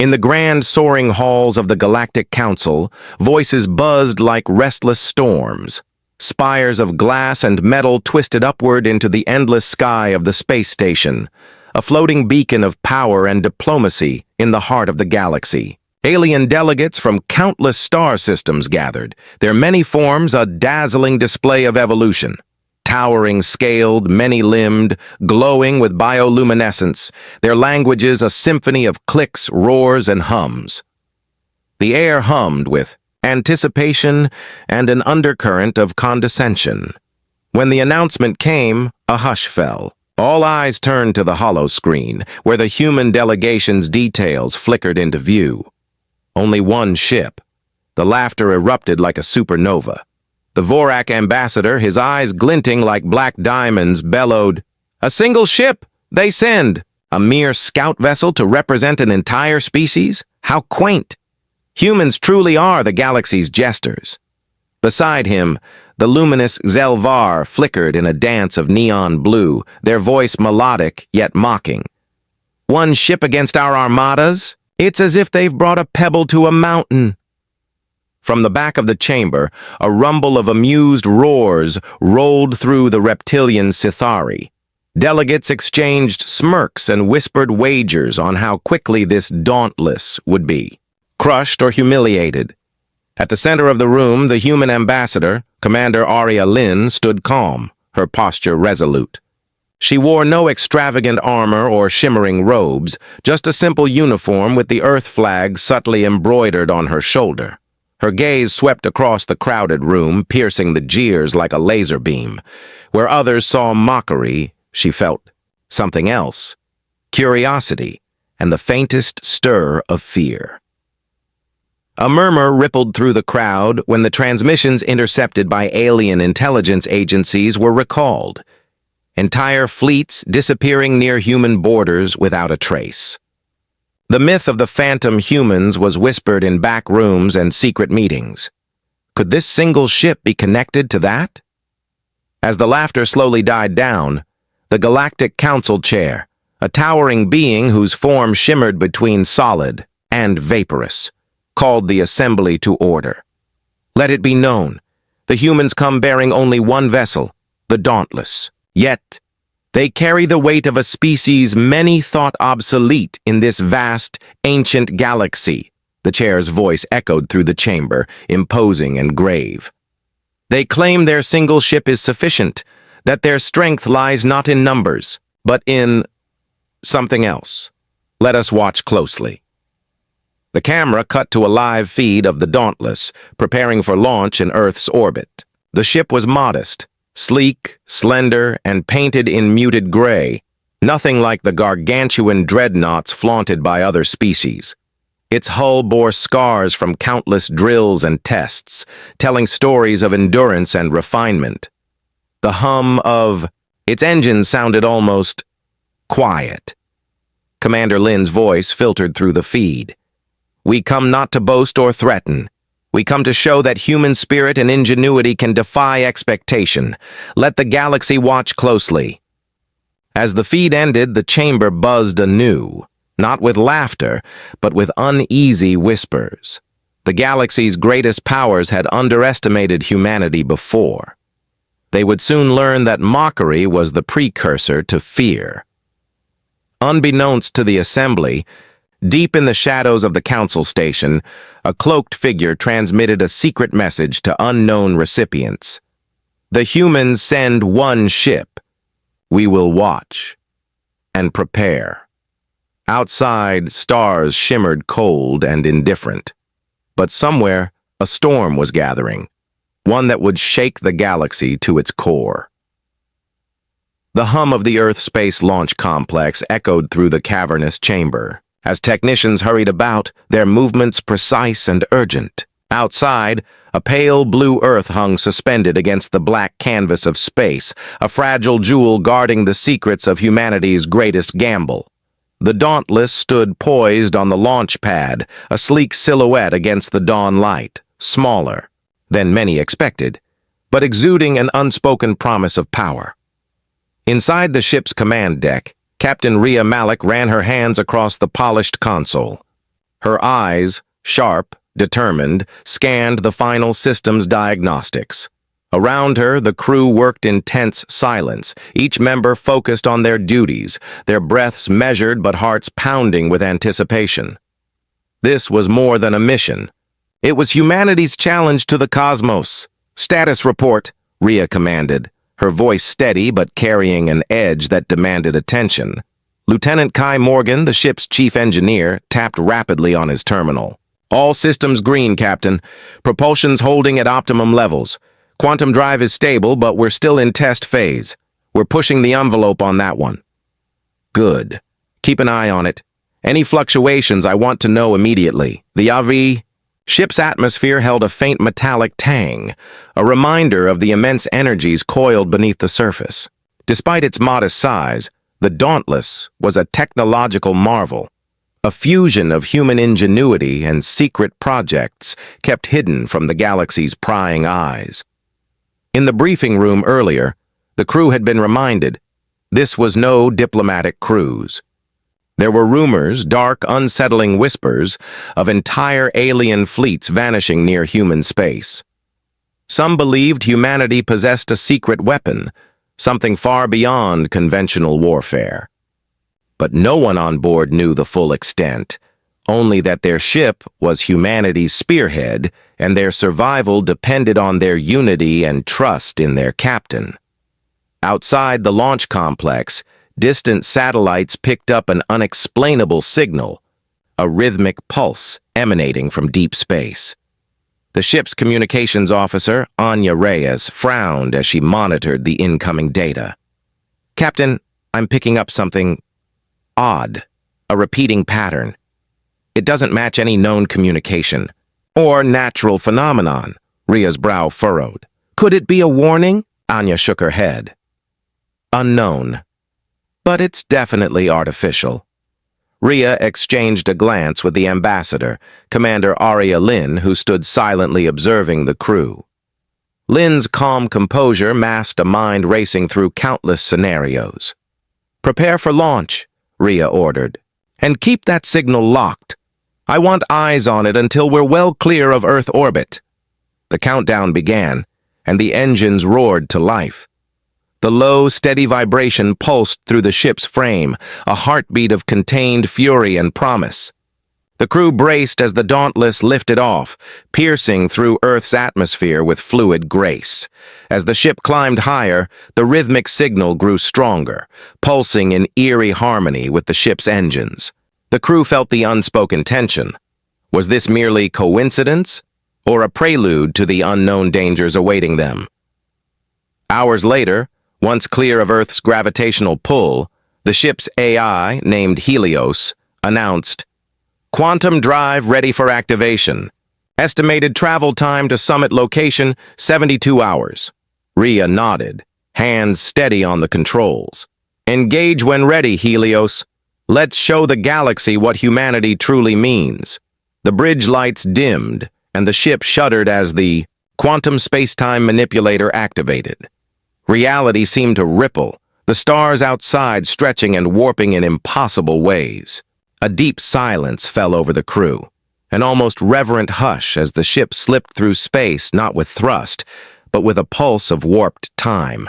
In the grand soaring halls of the Galactic Council, voices buzzed like restless storms. Spires of glass and metal twisted upward into the endless sky of the space station, a floating beacon of power and diplomacy in the heart of the galaxy. Alien delegates from countless star systems gathered, their many forms a dazzling display of evolution. Towering, scaled, many-limbed, glowing with bioluminescence, their languages a symphony of clicks, roars, and hums. The air hummed with anticipation and an undercurrent of condescension. When the announcement came, a hush fell. All eyes turned to the hollow screen, where the human delegation's details flickered into view. Only one ship. The laughter erupted like a supernova. The Vorak ambassador, his eyes glinting like black diamonds, bellowed, "A single ship! They send! A mere scout vessel to represent an entire species? How quaint! Humans truly are the galaxy's jesters." Beside him, the luminous Zelvar flickered in a dance of neon blue, their voice melodic yet mocking. "One ship against our armadas? It's as if they've brought a pebble to a mountain." From the back of the chamber, a rumble of amused roars rolled through the reptilian Sithari. Delegates exchanged smirks and whispered wagers on how quickly this dauntless would be, crushed or humiliated. At the center of the room, the human ambassador, Commander Aria Lin, stood calm, her posture resolute. She wore no extravagant armor or shimmering robes, just a simple uniform with the Earth flag subtly embroidered on her shoulder. Her gaze swept across the crowded room, piercing the jeers like a laser beam. Where others saw mockery, she felt something else, curiosity, and the faintest stir of fear. A murmur rippled through the crowd when the transmissions intercepted by alien intelligence agencies were recalled. Entire fleets disappearing near human borders without a trace. The myth of the phantom humans was whispered in back rooms and secret meetings. Could this single ship be connected to that? As the laughter slowly died down, the Galactic Council chair, a towering being whose form shimmered between solid and vaporous, called the assembly to order. "Let it be known, the humans come bearing only one vessel, the Dauntless. Yet, they carry the weight of a species many thought obsolete in this vast, ancient galaxy." The chair's voice echoed through the chamber, imposing and grave. "They claim their single ship is sufficient, that their strength lies not in numbers, but in something else. Let us watch closely." The camera cut to a live feed of the Dauntless, preparing for launch in Earth's orbit. The ship was modest, sleek, slender, and painted in muted gray, nothing like the gargantuan dreadnoughts flaunted by other species. Its hull bore scars from countless drills and tests, telling stories of endurance and refinement. The hum of its engine sounded almost quiet. Commander Lin's voice filtered through the feed. "We come not to boast or threaten. We come to show that human spirit and ingenuity can defy expectation. Let the galaxy watch closely." As the feed ended, the chamber buzzed anew, not with laughter, but with uneasy whispers. The galaxy's greatest powers had underestimated humanity before. They would soon learn that mockery was the precursor to fear. Unbeknownst to the assembly, deep in the shadows of the council station, a cloaked figure transmitted a secret message to unknown recipients. "The humans send one ship. We will watch and prepare." Outside, stars shimmered cold and indifferent. But somewhere, a storm was gathering, one that would shake the galaxy to its core. The hum of the Earth Space Launch Complex echoed through the cavernous chamber, as technicians hurried about, their movements precise and urgent. Outside, a pale blue Earth hung suspended against the black canvas of space, a fragile jewel guarding the secrets of humanity's greatest gamble. The Dauntless stood poised on the launch pad, a sleek silhouette against the dawn light, smaller than many expected, but exuding an unspoken promise of power. Inside the ship's command deck, Captain Rhea Malik ran her hands across the polished console. Her eyes, sharp, determined, scanned the final system's diagnostics. Around her, the crew worked in tense silence, each member focused on their duties, their breaths measured but hearts pounding with anticipation. This was more than a mission. It was humanity's challenge to the cosmos. "Status report," Rhea commanded, her voice steady but carrying an edge that demanded attention. Lieutenant Kai Morgan, the ship's chief engineer, tapped rapidly on his terminal. "All systems green, Captain. Propulsion's holding at optimum levels. Quantum drive is stable, but we're still in test phase. We're pushing the envelope on that one." "Good. Keep an eye on it. Any fluctuations I want to know immediately." The AV ship's atmosphere held a faint metallic tang, a reminder of the immense energies coiled beneath the surface. Despite its modest size, the Dauntless was a technological marvel, a fusion of human ingenuity and secret projects kept hidden from the galaxy's prying eyes. In the briefing room earlier, the crew had been reminded this was no diplomatic cruise. There were rumors, dark, unsettling whispers, of entire alien fleets vanishing near human space. Some believed humanity possessed a secret weapon, something far beyond conventional warfare. But no one on board knew the full extent, only that their ship was humanity's spearhead, and their survival depended on their unity and trust in their captain. Outside the launch complex, distant satellites picked up an unexplainable signal, a rhythmic pulse emanating from deep space. The ship's communications officer, Anya Reyes, frowned as she monitored the incoming data. "Captain, I'm picking up something odd, a repeating pattern. It doesn't match any known communication or natural phenomenon." Rhea's brow furrowed. "Could it be a warning?" Anya shook her head. "Unknown. But it's definitely artificial." Rhea exchanged a glance with the ambassador, Commander Aria Lin, who stood silently observing the crew. Lin's calm composure masked a mind racing through countless scenarios. "Prepare for launch," Rhea ordered, "and keep that signal locked. I want eyes on it until we're well clear of Earth orbit." The countdown began, and the engines roared to life. The low, steady vibration pulsed through the ship's frame, a heartbeat of contained fury and promise. The crew braced as the Dauntless lifted off, piercing through Earth's atmosphere with fluid grace. As the ship climbed higher, the rhythmic signal grew stronger, pulsing in eerie harmony with the ship's engines. The crew felt the unspoken tension. Was this merely coincidence, or a prelude to the unknown dangers awaiting them? Hours later, once clear of Earth's gravitational pull, the ship's AI, named Helios, announced, "Quantum drive ready for activation. Estimated travel time to summit location, 72 hours. Rhea nodded, hands steady on the controls. "Engage when ready, Helios. Let's show the galaxy what humanity truly means." The bridge lights dimmed, and the ship shuddered as the quantum space-time manipulator activated. Reality seemed to ripple, the stars outside stretching and warping in impossible ways. A deep silence fell over the crew, an almost reverent hush as the ship slipped through space not with thrust, but with a pulse of warped time.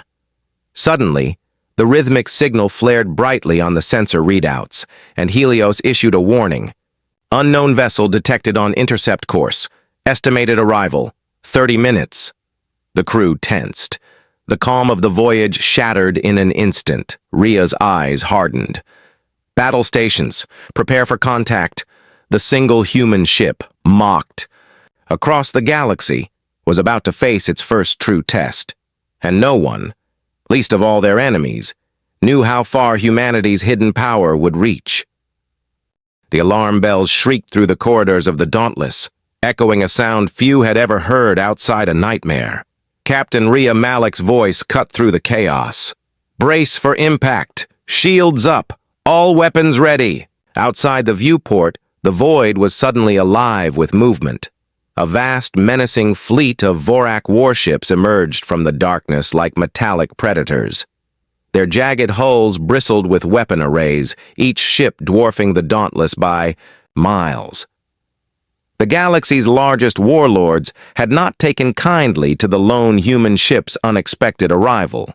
Suddenly, the rhythmic signal flared brightly on the sensor readouts, and Helios issued a warning. "Unknown vessel detected on intercept course. Estimated arrival, 30 minutes. The crew tensed. The calm of the voyage shattered in an instant. Rhea's eyes hardened. "Battle stations, prepare for contact." The single human ship mocked. Across the galaxy was about to face its first true test, and no one, least of all their enemies, knew how far humanity's hidden power would reach. The alarm bells shrieked through the corridors of the Dauntless, echoing a sound few had ever heard outside a nightmare. Captain Rhea Malik's voice cut through the chaos. "Brace for impact. Shields up. All weapons ready." Outside the viewport, the void was suddenly alive with movement. A vast, menacing fleet of Vorak warships emerged from the darkness like metallic predators. Their jagged hulls bristled with weapon arrays, each ship dwarfing the Dauntless by miles. The galaxy's largest warlords had not taken kindly to the lone human ship's unexpected arrival.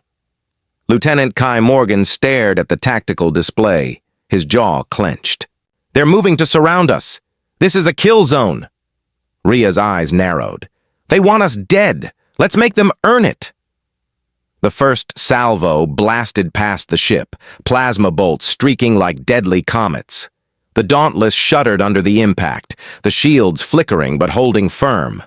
Lieutenant Kai Morgan stared at the tactical display, his jaw clenched. "They're moving to surround us. This is a kill zone." Rhea's eyes narrowed. "They want us dead. Let's make them earn it." The first salvo blasted past the ship, plasma bolts streaking like deadly comets. The Dauntless shuddered under the impact, the shields flickering but holding firm.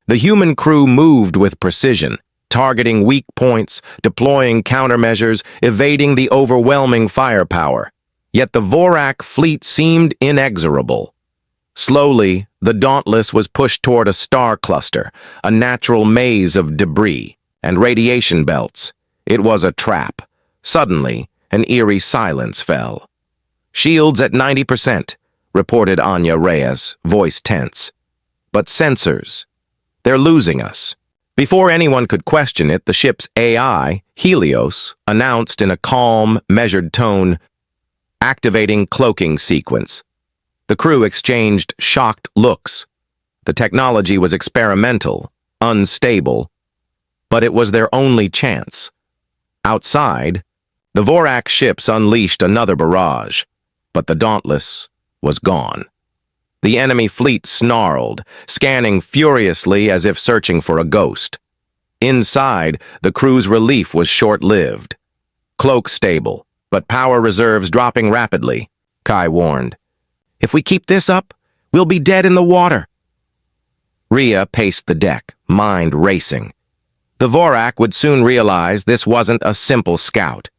The human crew moved with precision, targeting weak points, deploying countermeasures, evading the overwhelming firepower. Yet the Vorak fleet seemed inexorable. Slowly, the Dauntless was pushed toward a star cluster, a natural maze of debris and radiation belts. It was a trap. Suddenly, an eerie silence fell. "Shields at 90%, reported Anya Reyes, voice tense. "But sensors. They're losing us." Before anyone could question it, the ship's AI, Helios, announced in a calm, measured tone, "Activating cloaking sequence." The crew exchanged shocked looks. The technology was experimental, unstable, but it was their only chance. Outside, the Vorak ships unleashed another barrage, but the Dauntless was gone. The enemy fleet snarled, scanning furiously as if searching for a ghost. Inside, the crew's relief was short-lived. Cloak stable, but power reserves dropping rapidly, Kai warned. "If we keep this up, we'll be dead in the water." Rhea paced the deck, mind racing. The Vorak would soon realize this wasn't a simple scout.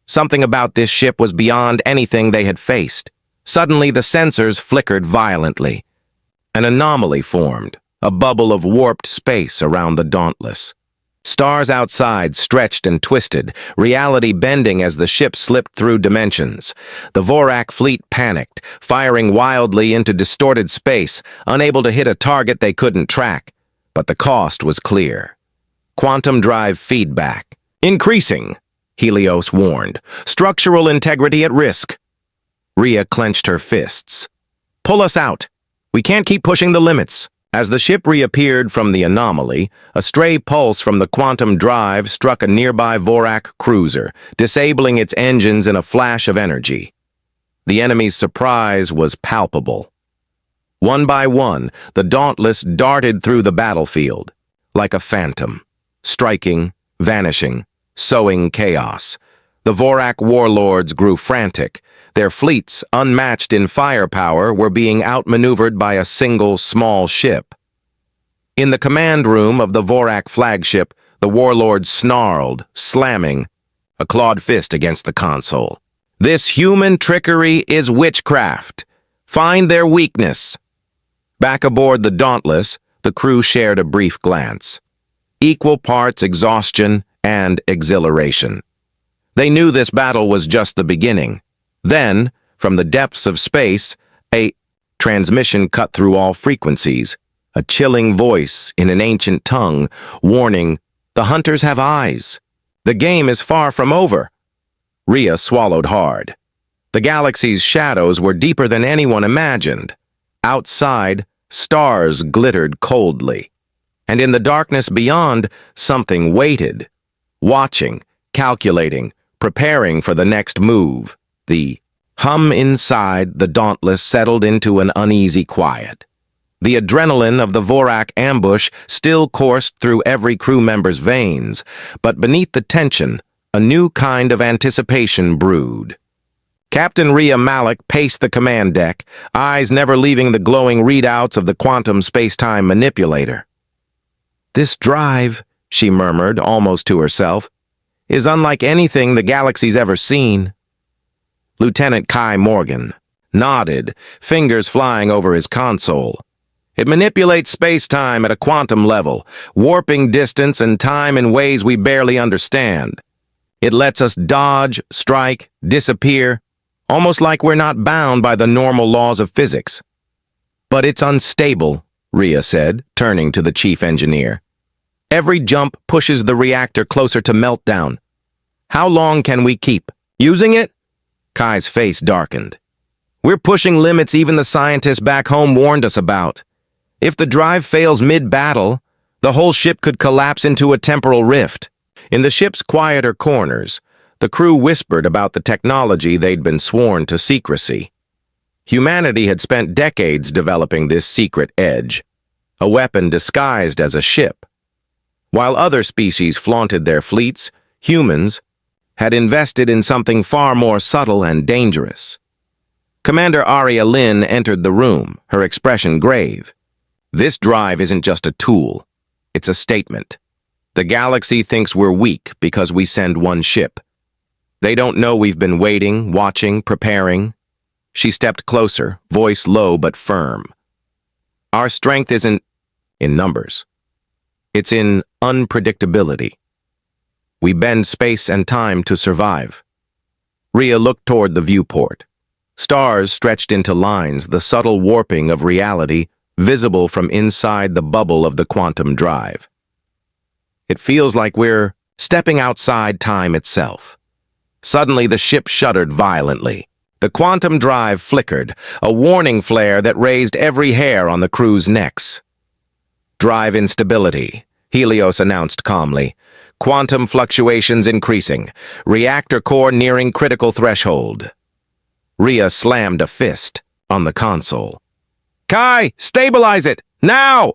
Something about this ship was beyond anything they had faced. Suddenly, the sensors flickered violently. An anomaly formed, a bubble of warped space around the Dauntless. Stars outside stretched and twisted, reality bending as the ship slipped through dimensions. The Vorak fleet panicked, firing wildly into distorted space, unable to hit a target they couldn't track. But the cost was clear. Quantum drive feedback. "Increasing," Helios warned. "Structural integrity at risk." Rhea clenched her fists. "Pull us out. We can't keep pushing the limits." As the ship reappeared from the anomaly, a stray pulse from the quantum drive struck a nearby Vorak cruiser, disabling its engines in a flash of energy. The enemy's surprise was palpable. One by one, the Dauntless darted through the battlefield, like a phantom, striking, vanishing, sowing chaos. The Vorak warlords grew frantic. Their fleets, unmatched in firepower, were being outmaneuvered by a single small ship. In the command room of the Vorak flagship, the warlords snarled, slamming a clawed fist against the console. "This human trickery is witchcraft. Find their weakness." Back aboard the Dauntless, the crew shared a brief glance. Equal parts exhaustion and exhilaration. They knew this battle was just the beginning. Then, from the depths of space, a transmission cut through all frequencies, a chilling voice in an ancient tongue, warning, "The hunters have eyes. The game is far from over." Rhea swallowed hard. The galaxy's shadows were deeper than anyone imagined. Outside, stars glittered coldly. And in the darkness beyond, something waited, watching, calculating, preparing for the next move. The hum inside the Dauntless settled into an uneasy quiet. The adrenaline of the Vorak ambush still coursed through every crew member's veins, but beneath the tension, a new kind of anticipation brewed. Captain Rhea Malik paced the command deck, eyes never leaving the glowing readouts of the quantum space-time manipulator. "This drive," she murmured, almost to herself, "is unlike anything the galaxy's ever seen." Lieutenant Kai Morgan nodded, fingers flying over his console. "It manipulates space-time at a quantum level, warping distance and time in ways we barely understand. It lets us dodge, strike, disappear, almost like we're not bound by the normal laws of physics." "But it's unstable," Rhea said, turning to the chief engineer. "Every jump pushes the reactor closer to meltdown. How long can we keep using it?" Kai's face darkened. "We're pushing limits even the scientists back home warned us about. If the drive fails mid-battle, the whole ship could collapse into a temporal rift. In the ship's quieter corners, the crew whispered about the technology they'd been sworn to secrecy. Humanity had spent decades developing this secret edge, a weapon disguised as a ship. While other species flaunted their fleets, humans had invested in something far more subtle and dangerous. Commander Arya Lynn entered the room, her expression grave. This drive isn't just a tool, it's a statement. The galaxy thinks we're weak because we send one ship. They don't know we've been waiting, watching, preparing. She stepped closer, voice low but firm. Our strength isn't in numbers. It's in unpredictability. We bend space and time to survive. Rhea looked toward the viewport. Stars stretched into lines, the subtle warping of reality visible from inside the bubble of the quantum drive. It feels like we're stepping outside time itself. Suddenly, the ship shuddered violently. The quantum drive flickered, a warning flare that raised every hair on the crew's necks. Drive instability, Helios announced calmly. Quantum fluctuations increasing. Reactor core nearing critical threshold. Rhea slammed a fist on the console. Kai, stabilize it! Now!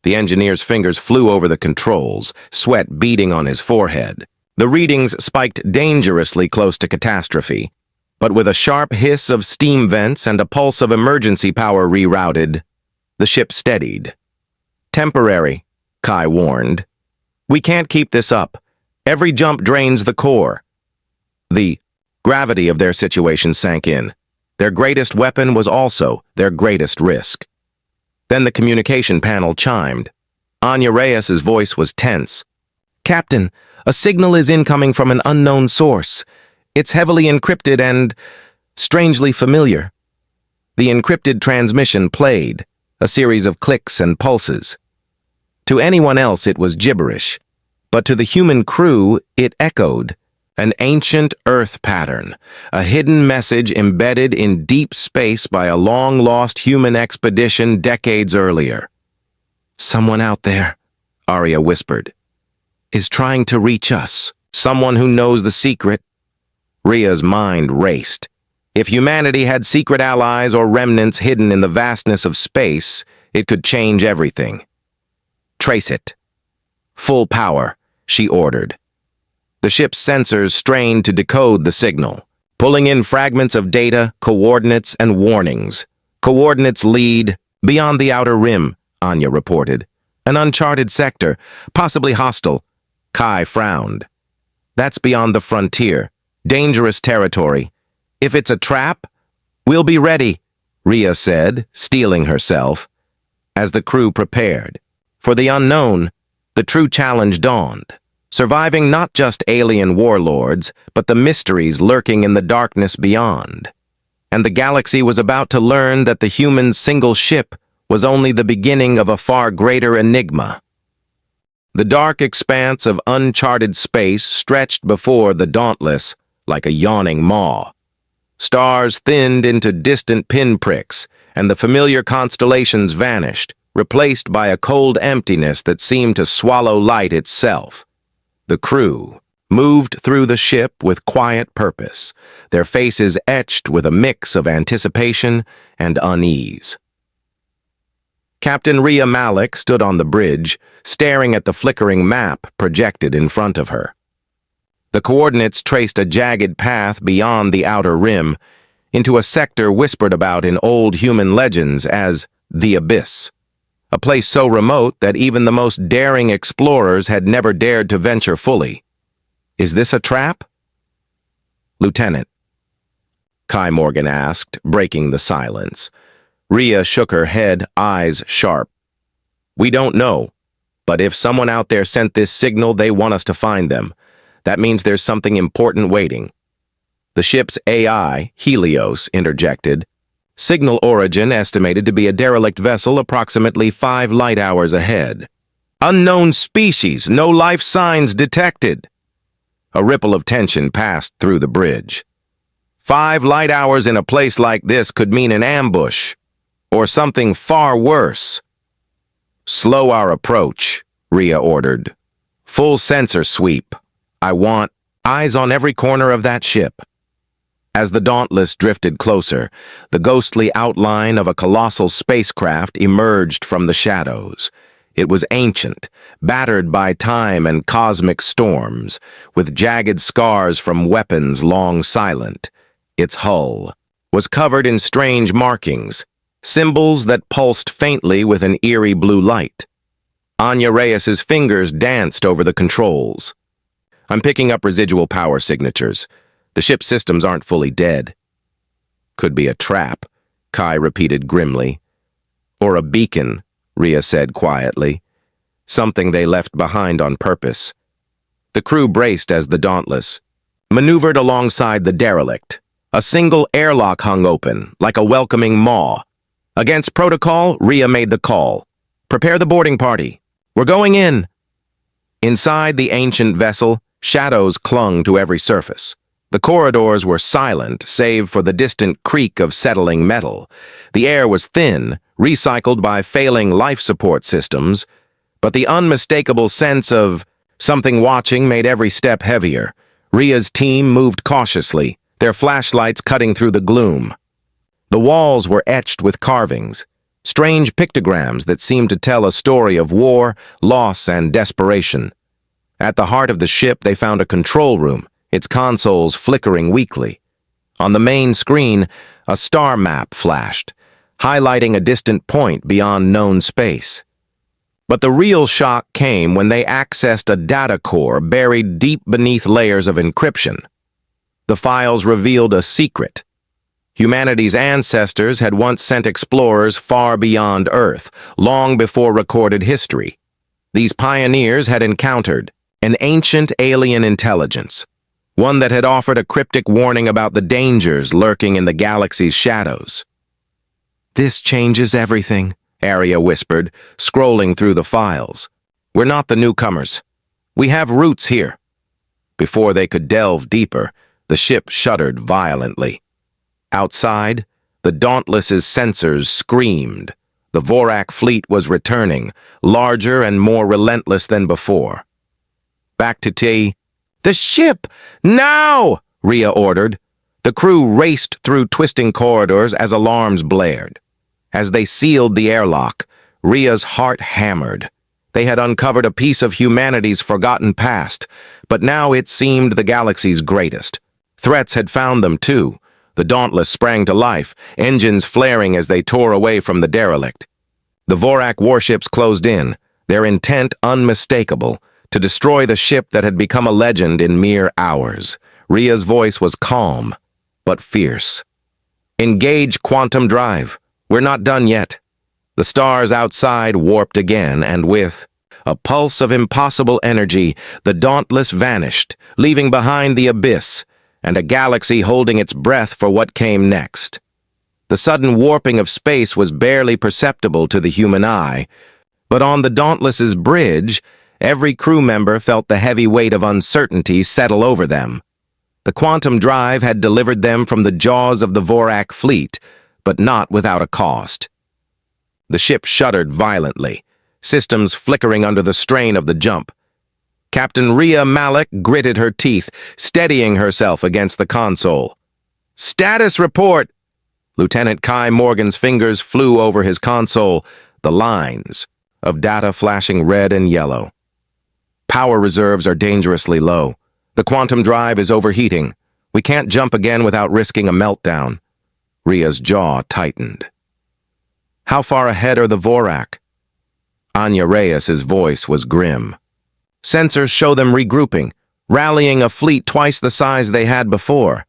The engineer's fingers flew over the controls, sweat beading on his forehead. The readings spiked dangerously close to catastrophe, but with a sharp hiss of steam vents and a pulse of emergency power rerouted, the ship steadied. Temporary, Kai warned. We can't keep this up. Every jump drains the core. The gravity of their situation sank in. Their greatest weapon was also their greatest risk. Then the communication panel chimed. Anya Reyes's voice was tense. Captain, a signal is incoming from an unknown source. It's heavily encrypted and strangely familiar. The encrypted transmission played, a series of clicks and pulses. To anyone else it was gibberish, but to the human crew it echoed, an ancient Earth pattern, a hidden message embedded in deep space by a long-lost human expedition decades earlier. Someone out there, Arya whispered, is trying to reach us, someone who knows the secret. Rhea's mind raced. If humanity had secret allies or remnants hidden in the vastness of space, it could change everything. Trace it. Full power, she ordered. The ship's sensors strained to decode the signal, pulling in fragments of data, coordinates, and warnings. Coordinates lead beyond the outer rim, Anya reported. An uncharted sector, possibly hostile. Kai frowned. That's beyond the frontier. Dangerous territory. If it's a trap, we'll be ready, Rhea said, steeling herself. As the crew prepared. For the unknown, the true challenge dawned. Surviving not just alien warlords, but the mysteries lurking in the darkness beyond. And the galaxy was about to learn that the human single ship was only the beginning of a far greater enigma. The dark expanse of uncharted space stretched before the Dauntless like a yawning maw. Stars thinned into distant pinpricks, and the familiar constellations vanished, replaced by a cold emptiness that seemed to swallow light itself. The crew moved through the ship with quiet purpose, their faces etched with a mix of anticipation and unease. Captain Rhea Malik stood on the bridge, staring at the flickering map projected in front of her. The coordinates traced a jagged path beyond the outer rim, into a sector whispered about in old human legends as the Abyss, a place so remote that even the most daring explorers had never dared to venture fully. Is this a trap? Lieutenant, Kai Morgan asked, breaking the silence. Rhea shook her head, eyes sharp. We don't know, but if someone out there sent this signal, they want us to find them. That means there's something important waiting. The ship's AI, Helios, interjected. Signal origin estimated to be a derelict vessel approximately 5 light hours ahead. Unknown species, no life signs detected. A ripple of tension passed through the bridge. 5 light hours in a place like this could mean an ambush, or something far worse. Slow our approach, Rhea ordered. Full sensor sweep. I want eyes on every corner of that ship. As the Dauntless drifted closer, the ghostly outline of a colossal spacecraft emerged from the shadows. It was ancient, battered by time and cosmic storms, with jagged scars from weapons long silent. Its hull was covered in strange markings, symbols that pulsed faintly with an eerie blue light. Anya Reyes's fingers danced over the controls. I'm picking up residual power signatures. The ship's systems aren't fully dead. Could be a trap, Kai repeated grimly. Or a beacon, Rhea said quietly. Something they left behind on purpose. The crew braced as the Dauntless maneuvered alongside the derelict. A single airlock hung open, like a welcoming maw. Against protocol, Rhea made the call. Prepare the boarding party. We're going in. Inside the ancient vessel, shadows clung to every surface. The corridors were silent, save for the distant creak of settling metal. The air was thin, recycled by failing life support systems, but the unmistakable sense of something watching made every step heavier. Rhea's team moved cautiously, their flashlights cutting through the gloom. The walls were etched with carvings, strange pictograms that seemed to tell a story of war, loss, and desperation. At the heart of the ship, they found a control room, its consoles flickering weakly. On the main screen, a star map flashed, highlighting a distant point beyond known space. But the real shock came when they accessed a data core buried deep beneath layers of encryption. The files revealed a secret. Humanity's ancestors had once sent explorers far beyond Earth, long before recorded history. These pioneers had encountered an ancient alien intelligence, one that had offered a cryptic warning about the dangers lurking in the galaxy's shadows. "This changes everything," Arya whispered, scrolling through the files. "We're not the newcomers. We have roots here." Before they could delve deeper, the ship shuddered violently. Outside, the Dauntless's sensors screamed. The Vorak fleet was returning, larger and more relentless than before. Back to T. "The ship! Now!" Rhea ordered. The crew raced through twisting corridors as alarms blared. As they sealed the airlock, Rhea's heart hammered. They had uncovered a piece of humanity's forgotten past, but now it seemed the galaxy's greatest. Threats had found them, too. The Dauntless sprang to life, engines flaring as they tore away from the derelict. The Vorak warships closed in, their intent unmistakable, to destroy the ship that had become a legend in mere hours. Rhea's voice was calm, but fierce. "Engage quantum drive. We're not done yet." The stars outside warped again, and with a pulse of impossible energy, the Dauntless vanished, leaving behind the abyss, and a galaxy holding its breath for what came next. The sudden warping of space was barely perceptible to the human eye, but on the Dauntless's bridge, every crew member felt the heavy weight of uncertainty settle over them. The quantum drive had delivered them from the jaws of the Vorak fleet, but not without a cost. The ship shuddered violently, systems flickering under the strain of the jump. Captain Rhea Malik gritted her teeth, steadying herself against the console. "Status report!" Lieutenant Kai Morgan's fingers flew over his console, the lines of data flashing red and yellow. "Power reserves are dangerously low. The quantum drive is overheating. We can't jump again without risking a meltdown." Rhea's jaw tightened. "How far ahead are the Vorak?" Anya Reyes's voice was grim. "Sensors show them regrouping, rallying a fleet twice the size they had before.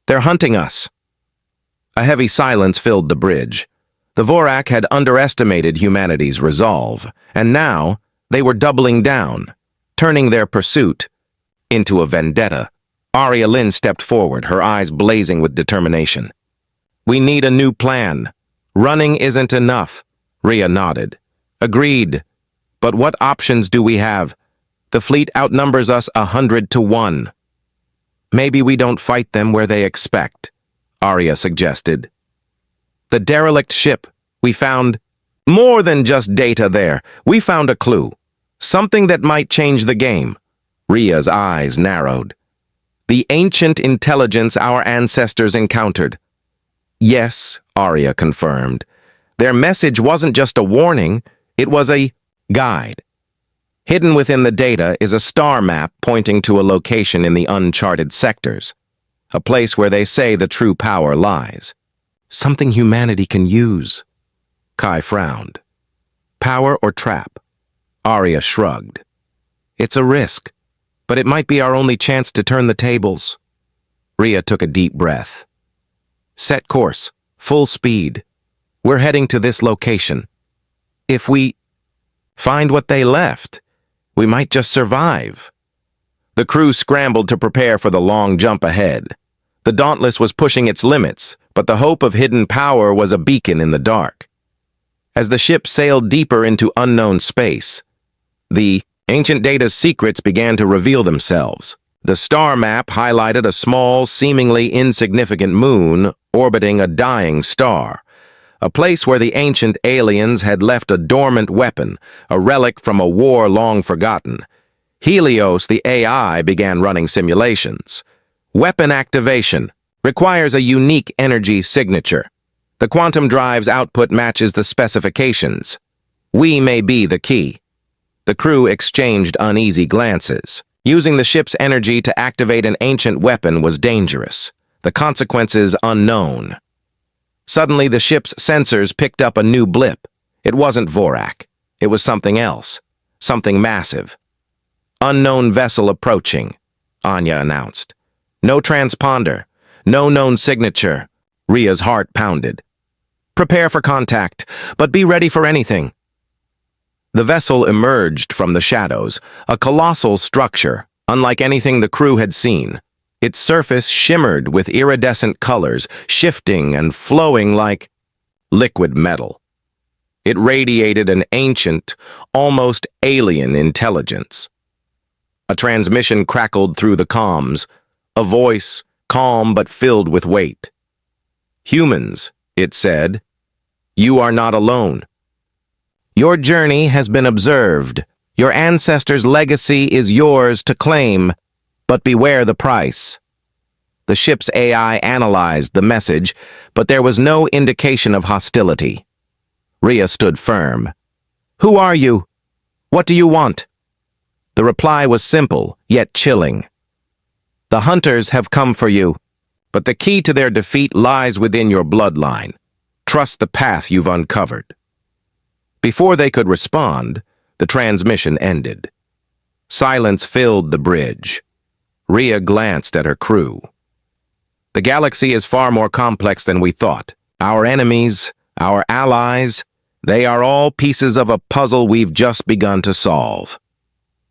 They're hunting us." A heavy silence filled the bridge. The Vorak had underestimated humanity's resolve, and now they were doubling down, turning their pursuit into a vendetta. Arya Lynn stepped forward, her eyes blazing with determination. "We need a new plan. Running isn't enough." Rhea nodded. "Agreed. But what options do we have? The fleet outnumbers us 100 to 1. "Maybe we don't fight them where they expect," Arya suggested. "The derelict ship. We found More than just data there. We found a clue. Something that might change the game. Ria's eyes narrowed. The ancient intelligence our ancestors encountered. Yes, Arya confirmed. Their message wasn't just a warning, it was a guide. Hidden within the data is a star map pointing to a location in the uncharted sectors, a place where they say the true power lies. Something humanity can use. Kai frowned. Power or trap? Arya shrugged. It's a risk, but it might be our only chance to turn the tables. Rhea took a deep breath. Set course, full speed. We're heading to this location. If we find what they left, we might just survive. The crew scrambled to prepare for the long jump ahead. The Dauntless was pushing its limits, but the hope of hidden power was a beacon in the dark. As the ship sailed deeper into unknown space, the ancient data's secrets began to reveal themselves. The star map highlighted a small, seemingly insignificant moon orbiting a dying star, a place where the ancient aliens had left a dormant weapon, a relic from a war long forgotten. Helios, the AI, began running simulations. Weapon activation requires a unique energy signature. The quantum drive's output matches the specifications. We may be the key. The crew exchanged uneasy glances. Using the ship's energy to activate an ancient weapon was dangerous. The consequences unknown. Suddenly, the ship's sensors picked up a new blip. It wasn't Vorak. It was something else. Something massive. Unknown vessel approaching, Anya announced. No transponder. No known signature. Rhea's heart pounded. Prepare for contact, but be ready for anything. The vessel emerged from the shadows, a colossal structure, unlike anything the crew had seen. Its surface shimmered with iridescent colors, shifting and flowing like liquid metal. It radiated an ancient, almost alien intelligence. A transmission crackled through the comms, a voice, calm but filled with weight. Humans, it said, you are not alone. Your journey has been observed. Your ancestors' legacy is yours to claim, but beware the price. The ship's AI analyzed the message, but there was no indication of hostility. Rhea stood firm. Who are you? What do you want? The reply was simple, yet chilling. The hunters have come for you, but the key to their defeat lies within your bloodline. Trust the path you've uncovered. Before they could respond, the transmission ended. Silence filled the bridge. Rhea glanced at her crew. The galaxy is far more complex than we thought. Our enemies, our allies, they are all pieces of a puzzle we've just begun to solve.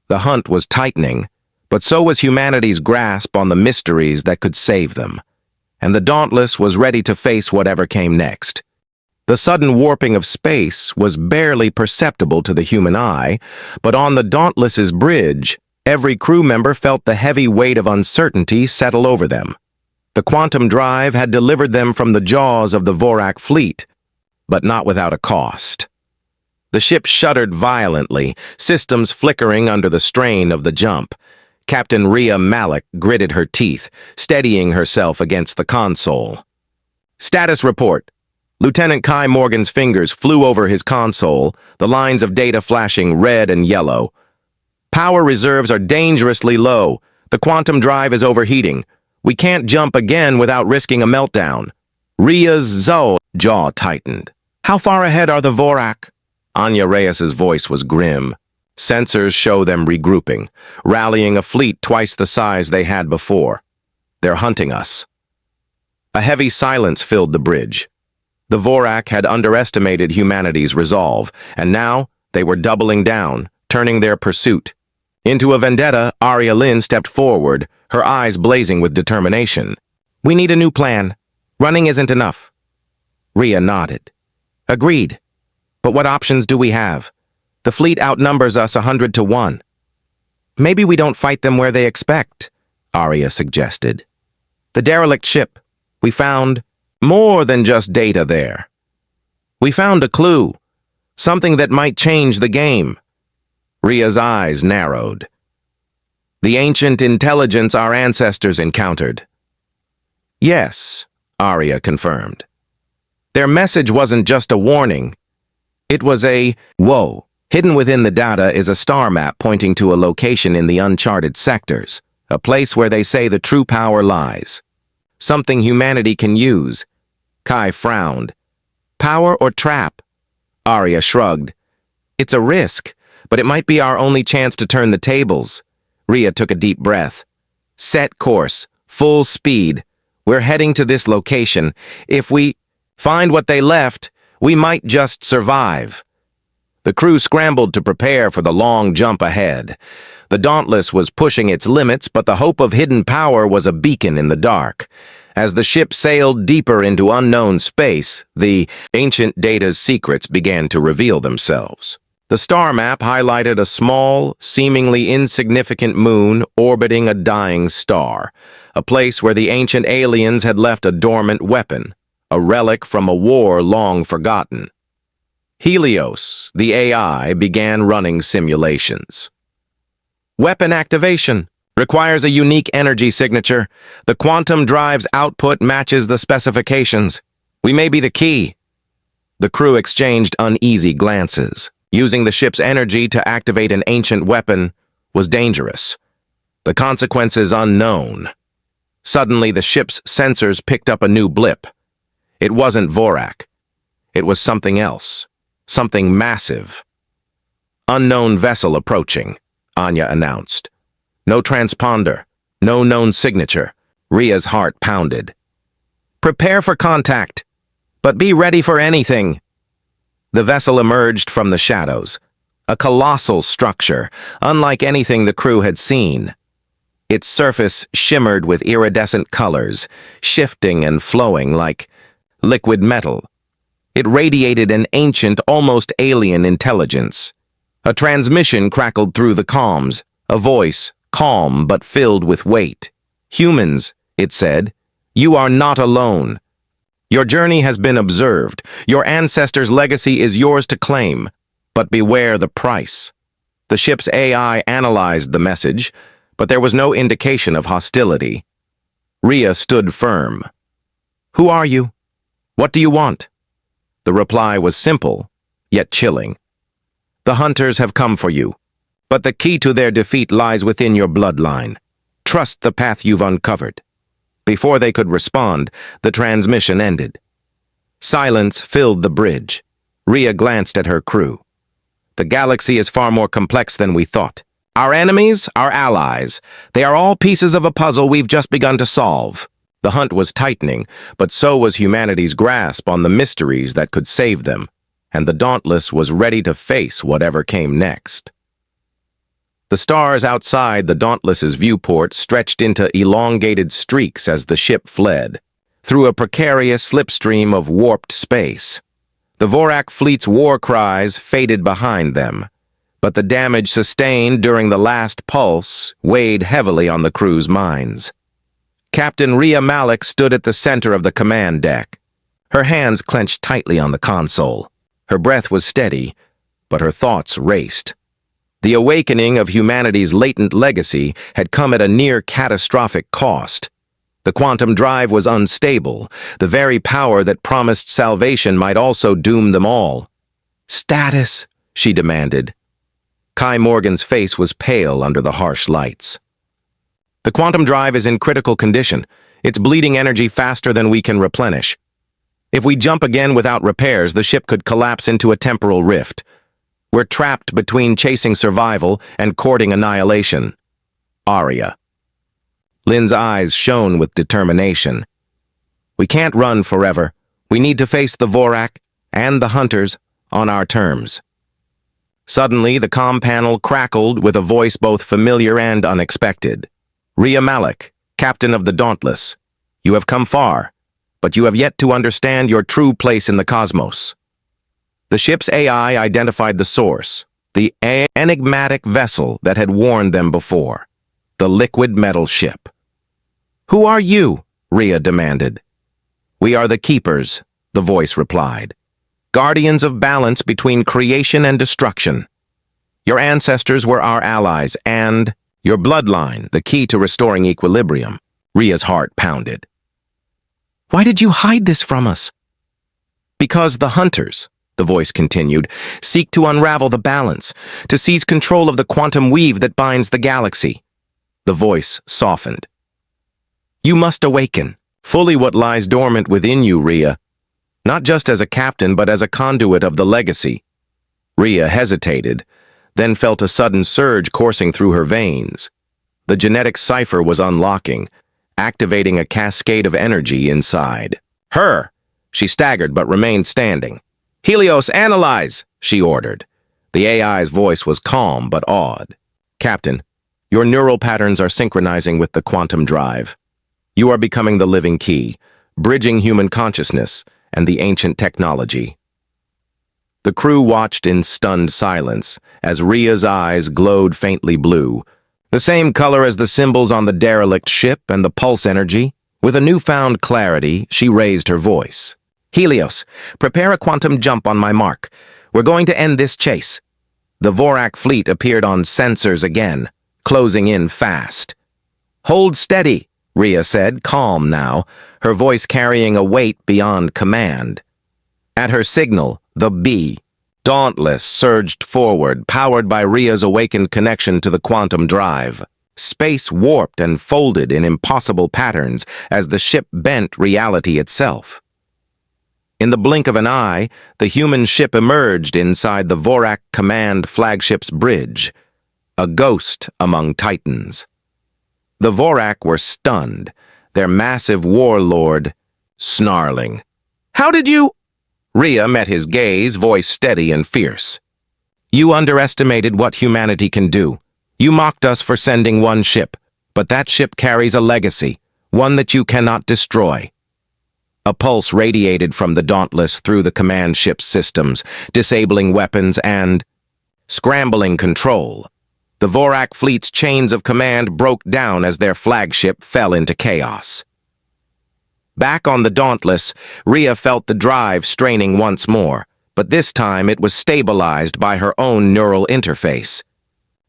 The hunt was tightening, but so was humanity's grasp on the mysteries that could save them. And the Dauntless was ready to face whatever came next. The sudden warping of space was barely perceptible to the human eye, but on the Dauntless's bridge, every crew member felt the heavy weight of uncertainty settle over them. The quantum drive had delivered them from the jaws of the Vorak fleet, but not without a cost. The ship shuddered violently, systems flickering under the strain of the jump. Captain Rhea Malik gritted her teeth, steadying herself against the console. Status report. Lieutenant Kai Morgan's fingers flew over his console, the lines of data flashing red and yellow. Power reserves are dangerously low. The quantum drive is overheating. We can't jump again without risking a meltdown. Rhea's jaw tightened. How far ahead are the Vorak? Anya Reyes's voice was grim. Sensors show them regrouping, rallying a fleet twice the size they had before. They're hunting us. A heavy silence filled the bridge. The Vorak had underestimated humanity's resolve, and now they were doubling down, turning their pursuit. Into a vendetta, Arya Lynn stepped forward, her eyes blazing with determination. We need a new plan. Running isn't enough. Rhea nodded. Agreed. But what options do we have? The fleet outnumbers us 100 to 1. Maybe we don't fight them where they expect, Arya suggested. The derelict ship. We found more than just data there. We found a clue. Something that might change the game. Rhea's eyes narrowed. The ancient intelligence our ancestors encountered. Yes, Arya confirmed. Their message wasn't just a warning. It was a, whoa. Hidden within the data is a star map pointing to a location in the uncharted sectors, a place where they say the true power lies. Something humanity can use. Kai frowned. Power or trap? Arya shrugged. It's a risk, but it might be our only chance to turn the tables. Rhea took a deep breath. Set course, full speed. We're heading to this location. If we find what they left, we might just survive. The crew scrambled to prepare for the long jump ahead. The Dauntless was pushing its limits, but the hope of hidden power was a beacon in the dark. As the ship sailed deeper into unknown space, the ancient data's secrets began to reveal themselves. The star map highlighted a small, seemingly insignificant moon orbiting a dying star, a place where the ancient aliens had left a dormant weapon, a relic from a war long forgotten. Helios, the AI, began running simulations. Weapon activation requires a unique energy signature. The quantum drive's output matches the specifications. We may be the key. The crew exchanged uneasy glances. Using the ship's energy to activate an ancient weapon was dangerous. The consequences unknown. Suddenly, the ship's sensors picked up a new blip. It wasn't Vorak. It was something else. Something massive. Unknown vessel approaching, Anya announced. No transponder, no known signature. Rhea's heart pounded. Prepare for contact, but be ready for anything. The vessel emerged from the shadows, a colossal structure, unlike anything the crew had seen. Its surface shimmered with iridescent colors, shifting and flowing like liquid metal. It radiated an ancient, almost alien intelligence. A transmission crackled through the comms, a voice, calm but filled with weight. Humans, it said, you are not alone. Your journey has been observed. Your ancestors' legacy is yours to claim. But beware the price. The ship's AI analyzed the message, but there was no indication of hostility. Rhea stood firm. Who are you? What do you want? The reply was simple, yet chilling. The hunters have come for you, but the key to their defeat lies within your bloodline. Trust the path you've uncovered. Before they could respond, the transmission ended. Silence filled the bridge. Rhea glanced at her crew. The galaxy is far more complex than we thought. Our enemies, our allies, they are all pieces of a puzzle we've just begun to solve. The hunt was tightening, but so was humanity's grasp on the mysteries that could save them, and the Dauntless was ready to face whatever came next. The stars outside the Dauntless's viewport stretched into elongated streaks as the ship fled, through a precarious slipstream of warped space. The Vorak fleet's war cries faded behind them, but the damage sustained during the last pulse weighed heavily on the crew's minds. Captain Rhea Malik stood at the center of the command deck. Her hands clenched tightly on the console. Her breath was steady, but her thoughts raced. The awakening of humanity's latent legacy had come at a near-catastrophic cost. The quantum drive was unstable. The very power that promised salvation might also doom them all. Status, she demanded. Kai Morgan's face was pale under the harsh lights. The quantum drive is in critical condition. It's bleeding energy faster than we can replenish. If we jump again without repairs, the ship could collapse into a temporal rift. We're trapped between chasing survival and courting annihilation. Arya. Lynn's eyes shone with determination. We can't run forever. We need to face the Vorak and the hunters on our terms. Suddenly, the comm panel crackled with a voice both familiar and unexpected. Rhea Malik, captain of the Dauntless. You have come far, but you have yet to understand your true place in the cosmos. The ship's AI identified the source, the enigmatic vessel that had warned them before, the liquid metal ship. Who are you? Rhea demanded. We are the Keepers, the voice replied. guardians of balance between creation and destruction. Your ancestors were our allies, and your bloodline, the key to restoring equilibrium. Ria's heart pounded. Why did you hide this from us? Because the hunters, the voice continued, seek to unravel the balance, to seize control of the quantum weave that binds the galaxy. The voice softened. You must awaken, fully what lies dormant within you, Ria. Not just as a captain, but as a conduit of the legacy. Ria hesitated, then felt a sudden surge coursing through her veins. The genetic cipher was unlocking, activating a cascade of energy inside. Her! She staggered but remained standing. Helios, analyze! She ordered. The AI's voice was calm but awed. Captain, your neural patterns are synchronizing with the quantum drive. You are becoming the living key, bridging human consciousness and the ancient technology. The crew watched in stunned silence as Ria's eyes glowed faintly blue, the same color as the symbols on the derelict ship and the pulse energy. With a newfound clarity, she raised her voice. Helios, prepare a quantum jump on my mark. We're going to end this chase. The Vorak fleet appeared on sensors again, closing in fast. Hold steady, Ria said, calm now, her voice carrying a weight beyond command. At her signal, the B, Dauntless, surged forward, powered by Ria's awakened connection to the quantum drive. Space warped and folded in impossible patterns as the ship bent reality itself. In the blink of an eye, the human ship emerged inside the Vorak Command flagship's bridge, a ghost among titans. The Vorak were stunned, their massive warlord snarling. How did you? Ria met his gaze, voice steady and fierce. You underestimated what humanity can do. You mocked us for sending one ship, but that ship carries a legacy, one that you cannot destroy. A pulse radiated from the Dauntless through the command ship's systems, disabling weapons and scrambling control. The Vorak fleet's chains of command broke down as their flagship fell into chaos. Back on the Dauntless, Ria felt the drive straining once more, but this time it was stabilized by her own neural interface.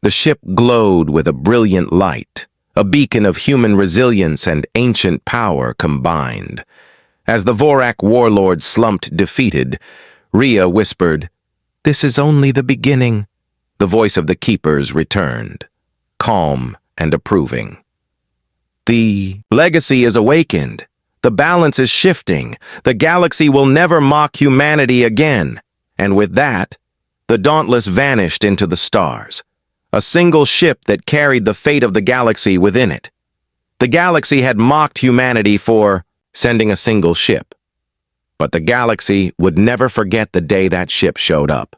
The ship glowed with a brilliant light, a beacon of human resilience and ancient power combined. As the Vorak warlord slumped defeated, Ria whispered, "This is only the beginning." The voice of the Keepers returned, calm and approving. The legacy is awakened. The balance is shifting. The galaxy will never mock humanity again. And with that, the Dauntless vanished into the stars, a single ship that carried the fate of the galaxy within it. The galaxy had mocked humanity for sending a single ship. But the galaxy would never forget the day that ship showed up.